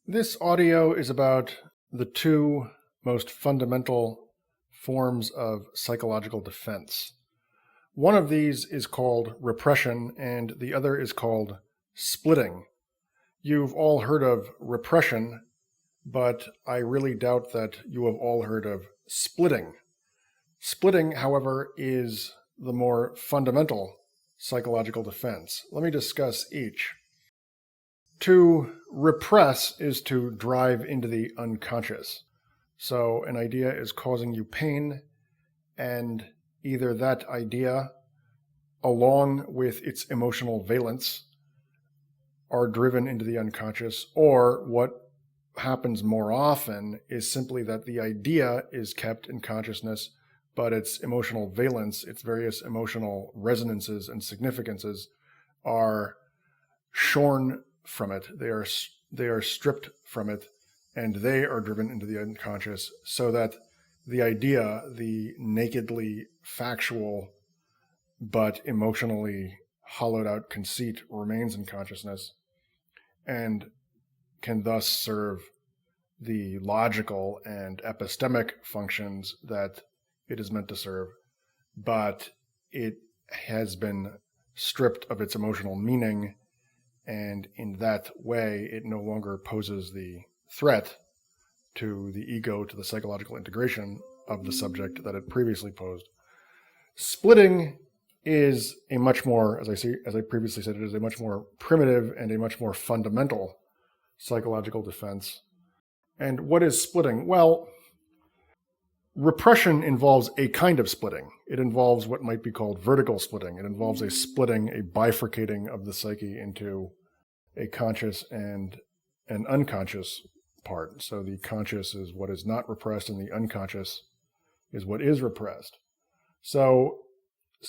This audio is about the two most fundamental forms of psychological defense. One of these is called repression, and the other is called splitting. You've all heard of repression, but I really doubt that you have all heard of splitting. Splitting, however, is the more fundamental psychological defense. Let me discuss each. To repress is to drive into the unconscious. So an idea is causing you pain, and either that idea, along with its emotional valence, are driven into the unconscious, or what happens more often is simply that the idea is kept in consciousness, but its emotional valence, its various emotional resonances and significances are shorn from it. They are stripped from it, and they are driven into the unconscious, so that the idea, the nakedly factual but emotionally hollowed out conceit, remains in consciousness and can thus serve the logical and epistemic functions that it is meant to serve, but it has been stripped of its emotional meaning, and in that way it no longer poses the threat to the ego, to the psychological integration of the subject that it previously posed. Splitting is a much more, as I previously said, it is a much more primitive and a much more fundamental psychological defense. And what is splitting? Well, repression involves a kind of splitting. It involves what might be called vertical splitting. It involves a splitting, a bifurcating of the psyche into a conscious and an unconscious part. So the conscious is what is not repressed, and the unconscious is what is repressed. So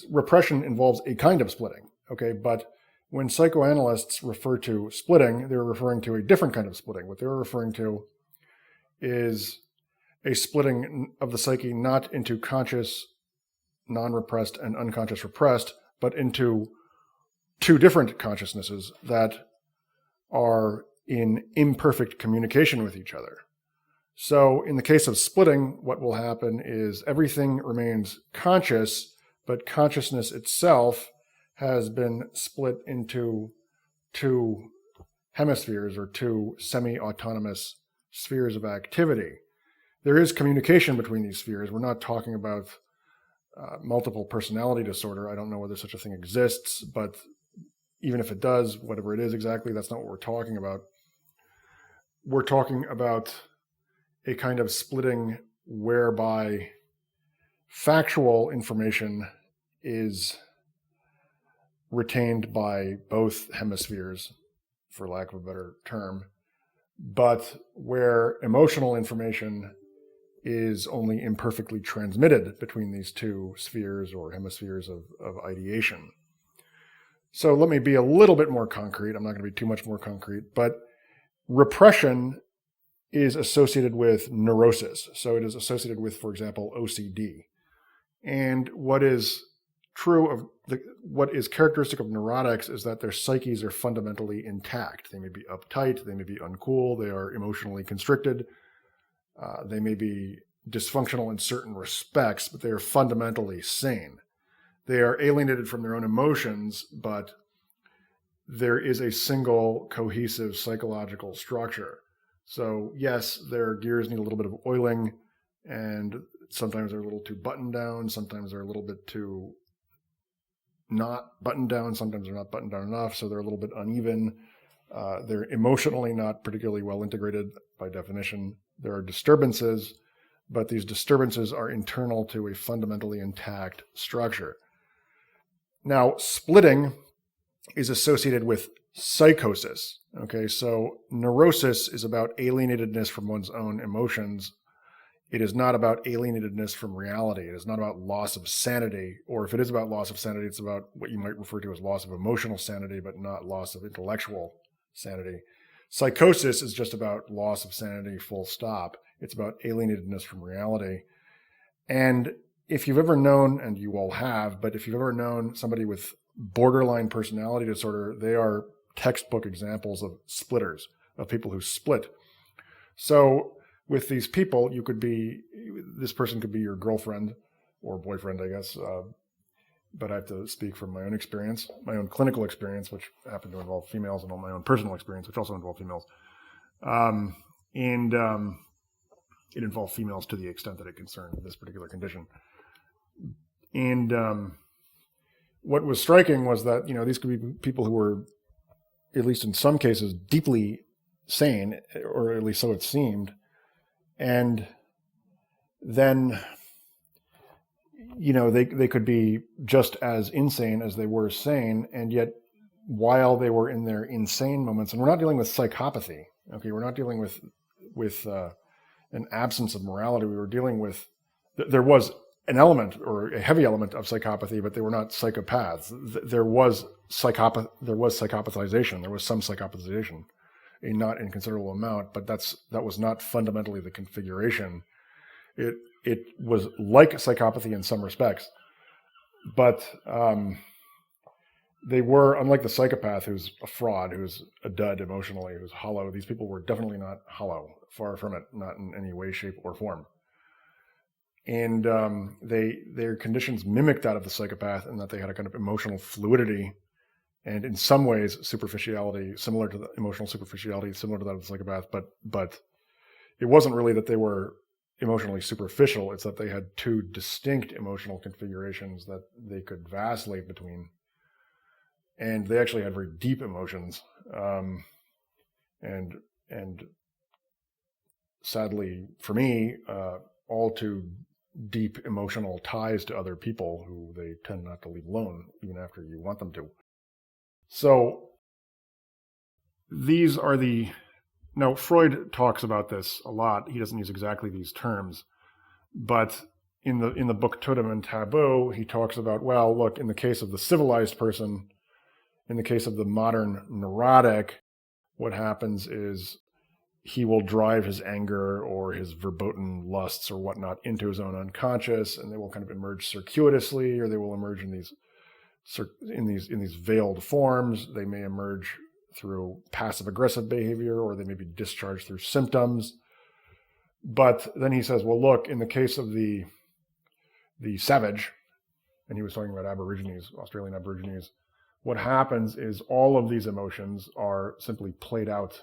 repression involves a kind of splitting, okay? But when psychoanalysts refer to splitting, they're referring to a different kind of splitting. What they're referring to is a splitting of the psyche not into conscious, non-repressed, and unconscious repressed, but into two different consciousnesses that are in imperfect communication with each other. So in the case of splitting, what will happen is everything remains conscious, but consciousness itself has been split into two hemispheres, or two semi-autonomous spheres of activity. There is communication between these spheres. We're not talking about multiple personality disorder. I don't know whether such a thing exists, but even if it does, whatever it is exactly, that's not what we're talking about. We're talking about a kind of splitting whereby factual information is retained by both hemispheres, for lack of a better term, but where emotional information is only imperfectly transmitted between these two spheres or hemispheres of ideation. So let me be a little bit more concrete. I'm not going to be too much more concrete, but repression is associated with neurosis. So it is associated with, for example, OCD. And what is characteristic of neurotics is that their psyches are fundamentally intact. They may be uptight, they may be uncool, they are emotionally constricted, they may be dysfunctional in certain respects, but they are fundamentally sane. They are alienated from their own emotions, but there is a single cohesive psychological structure. So yes, their gears need a little bit of oiling, and sometimes they're a little too buttoned down, sometimes they're a little bit too not buttoned down, sometimes they're not buttoned down enough, so they're a little bit uneven. They're emotionally not particularly well integrated by definition. There are disturbances, but these disturbances are internal to a fundamentally intact structure. Now, splitting is associated with psychosis. Okay, so neurosis is about alienatedness from one's own emotions. It is not about alienatedness from reality. It is not about loss of sanity, or if it is about loss of sanity, it's about what you might refer to as loss of emotional sanity, but not loss of intellectual sanity. Psychosis is just about loss of sanity, full stop. It's about alienatedness from reality. And if you've ever known, and you all have, but if you've ever known somebody with borderline personality disorder, they are textbook examples of splitters. of people who split. So with these people, this person could be your girlfriend or boyfriend, I guess. But I have to speak from my own experience, my own clinical experience, which happened to involve females, and my own personal experience, which also involved females. It involved females to the extent that it concerned this particular condition. And what was striking was that, these could be people who were, at least in some cases, deeply sane, or at least so it seemed. And then, they could be just as insane as they were sane, and yet while they were in their insane moments, and we're not dealing with psychopathy, okay, we're not dealing with an absence of morality. We were dealing with, there was an element or a heavy element of psychopathy, but they were not psychopaths. There was psychopathization. There was some psychopathization, a not inconsiderable amount, but that was not fundamentally the configuration. It was like psychopathy in some respects, but they were, unlike the psychopath who's a fraud, who's a dud emotionally, who's hollow. These people were definitely not hollow, far from it, not in any way, shape, or form. And their conditions mimicked that of the psychopath in that they had a kind of emotional fluidity, and in some ways superficiality, similar to the emotional superficiality, similar to that of the psychopath. But it wasn't really that they were emotionally superficial. It's that they had two distinct emotional configurations that they could vacillate between, and they actually had very deep emotions, and sadly for me, all too deep emotional ties to other people who they tend not to leave alone even after you want them to. So these are now Freud talks about this a lot. He doesn't use exactly these terms, but in the book Totem and Taboo, he talks about, well, look, in the case of the civilized person, in the case of the modern neurotic, what happens is he will drive his anger or his verboten lusts or whatnot into his own unconscious, and they will kind of emerge circuitously, or they will emerge in these veiled forms. They may emerge through passive-aggressive behavior, or they may be discharged through symptoms. But then he says, well, look, in the case of the savage, and he was talking about Aborigines, Australian Aborigines, what happens is all of these emotions are simply played out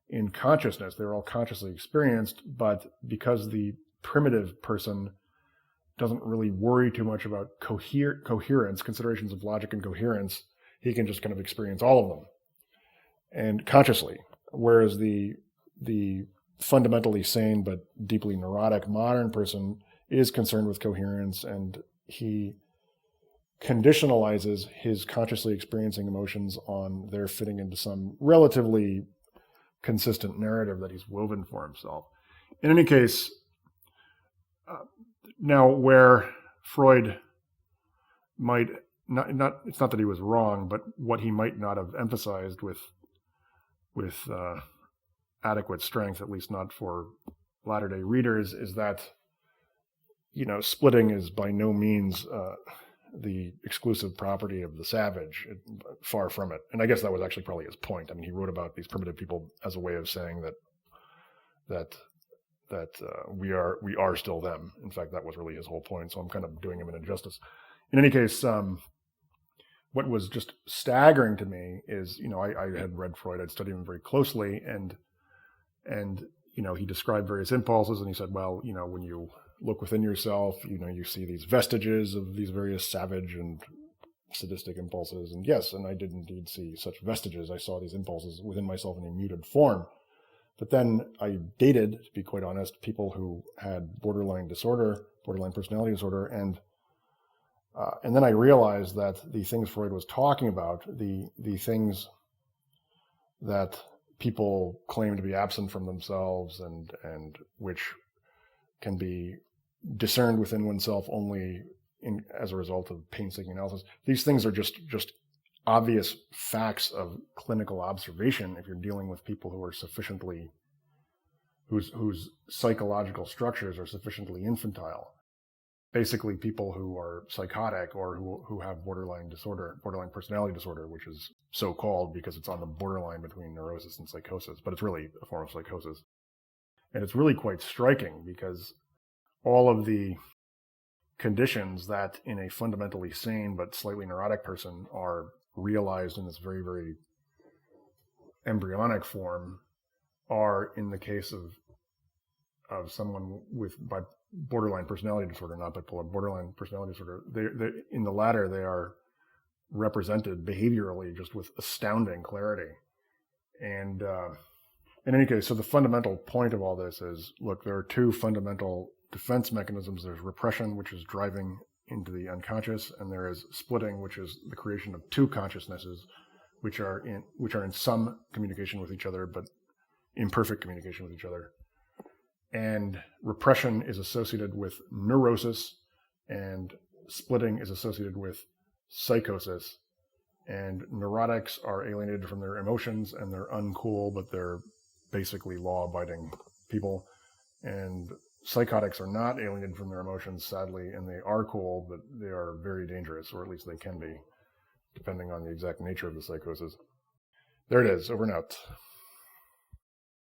in consciousness. They're all consciously experienced, but because the primitive person doesn't really worry too much about coherence, considerations of logic and coherence, he can just kind of experience all of them and consciously. Whereas the fundamentally sane but deeply neurotic modern person is concerned with coherence, and he conditionalizes his consciously experiencing emotions on their fitting into some relatively consistent narrative that he's woven for himself. In any case, now where Freud might not, it's not that he was wrong, but what he might not have emphasized with adequate strength, at least not for latter-day readers, is that, splitting is by no means the exclusive property of the savage, far from it. And I guess that was actually probably his point. I mean, he wrote about these primitive people as a way of saying that we are still them. In fact, that was really his whole point. So I'm kind of doing him an injustice. In any case, what was just staggering to me is, I had read Freud, I'd studied him very closely, and he described various impulses, and he said, well, when you look within yourself, you see these vestiges of these various savage and sadistic impulses. And yes, and I did indeed see such vestiges. I saw these impulses within myself in a muted form. But then I dated, to be quite honest, people who had borderline personality disorder, and then I realized that the things Freud was talking about, the things that people claim to be absent from themselves and which can be discerned within oneself only as a result of painstaking analysis. These things are just obvious facts of clinical observation if you're dealing with people who are sufficiently, whose psychological structures are sufficiently infantile. Basically, people who are psychotic or who have borderline personality disorder, which is so-called because it's on the borderline between neurosis and psychosis, but it's really a form of psychosis. And it's really quite striking because all of the conditions that in a fundamentally sane but slightly neurotic person are realized in this very, very embryonic form are in the case of someone with borderline personality disorder, not bipolar, borderline personality disorder. They in the latter, they are represented behaviorally just with astounding clarity. And in any case, so the fundamental point of all this is, look, there are two fundamental defense mechanisms. There's repression, which is driving into the unconscious, and there is splitting, which is the creation of two consciousnesses, which are in some communication with each other, but imperfect communication with each other. And repression is associated with neurosis, and splitting is associated with psychosis. And neurotics are alienated from their emotions, and they're uncool, but they're basically law-abiding people. And psychotics are not alienated from their emotions, sadly, and they are cool, but they are very dangerous, or at least they can be, depending on the exact nature of the psychosis. There it is, over and out.